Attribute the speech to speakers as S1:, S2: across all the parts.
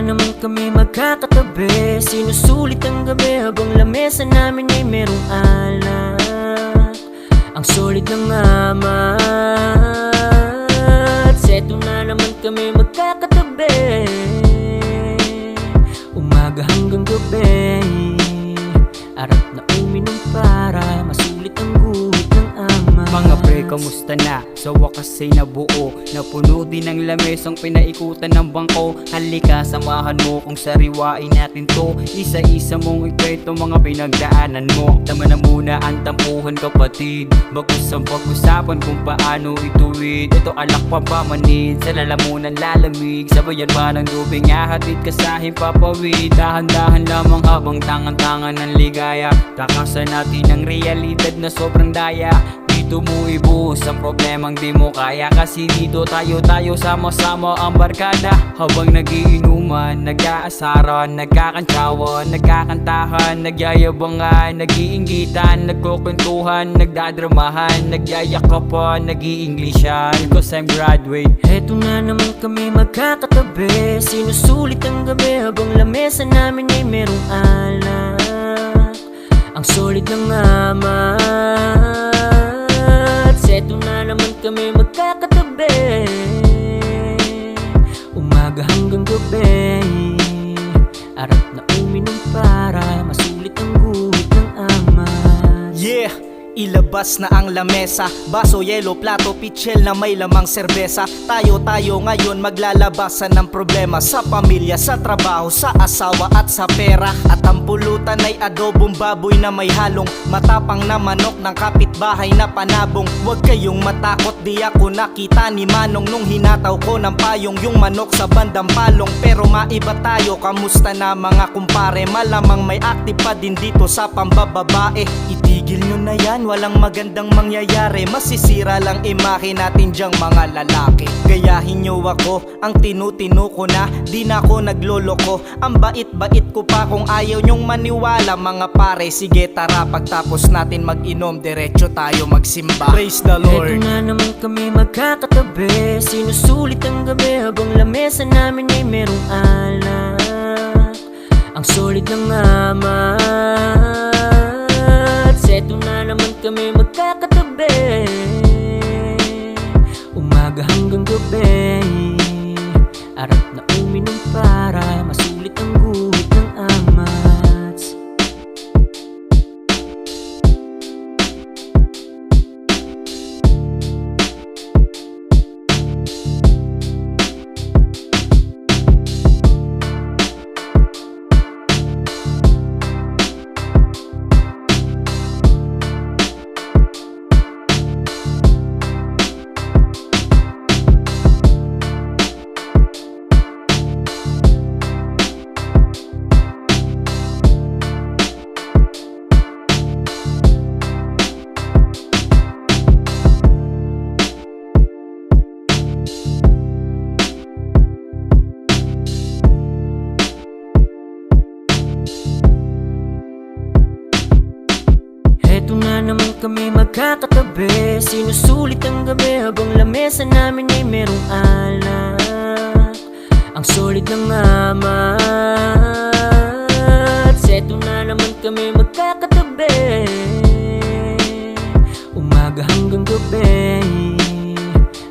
S1: naman kami magkakatabi, sinusulit ang gabi habang lamesa namin ay merong alak. Ang solid ng amat. Seto na naman kami magkakatabi, umaga hanggang gabi. Arap na uminom para masulit ang guhit ng ama.
S2: Mga pre, kamusta na? Sa wakas ay nabuo, napuno din ang lamesang pinaikutan ng bangko. Halika, samahan mo kung sariwain natin to. Isa-isa mong ikwento mga pinagdaanan mo. Tama na muna ang tampuhan kapatid, bagus ang pag-usapan kung paano ituwid. Ito alak pa ba manid, sa lalamunan lalamig. Sabayan pa ng lubing, ahatid ka sa himpapawid. Dahan-dahan lamang habang tangan-tangan ng ligaya. Takasan natin ang realidad na sobrang daya. Dito mo ibuhos ang problemang di mo kaya, kasi dito tayo sama-sama ang barkada. Habang nagiinuman, nag-aasaran, nagkakantsawan, nagkakantahan, nagyayabangan, nag-iinggitan, nagkukwentuhan, nagdadramahan, nagyayakapan, nag-iinglisyan. Cause I'm graduate.
S1: Heto na naman kami magkakatabi, sinusulit ang gabi habang lamesa namin ay merong alak. Ang solid ng amat. Seto na naman kami magkakatabi, umaga hanggang gabi. Arap na uminom para masulit ang guhit ng amat.
S3: Yeah! Ilabas na ang lamesa, baso, yelo, plato, pichel na may lamang serbesa. Tayo ngayon maglalabasan ng problema sa pamilya, sa trabaho, sa asawa at sa pera. At ang pulutan ay adobong baboy na may halong matapang na manok ng kapitbahay na panabong. Huwag kayong matakot, di ako nakita ni Manong nung hinataw ko ng payong yung manok sa bandang palong. Pero maiba tayo, kamusta na mga kumpare? Malamang may active pa din dito sa pambababae. Itigil nyo na yan, walang magandang mangyayari. Masisira lang imahe natin dyang mga lalaki. Gayahin nyo ako, ang tinutino ko na, di na ako nagloloko. Ang bait-bait ko pa kung ayaw nyong maniwala mga pare. Sige tara, pagtapos natin mag-inom, diretso tayo magsimba. Praise the Lord.
S1: Heto na naman kami magkakatabi, sinusulit ang gabi habang lamesa namin ay merong alak. Ang solid ng amat. Seto na naman kami magkakatabi, umaga hanggang gabi. Arap na uminom para masulit ang guhit ng amats. Heto na naman kami magkakatabi, sinusulit ang gabi habang lamesa namin ay merong alak. Ang solid ng amat. Seto na naman kami magkakatabi, umaga hanggang gabi.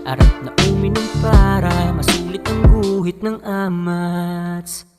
S1: Arap na uminom para masulit ang guhit ng amats.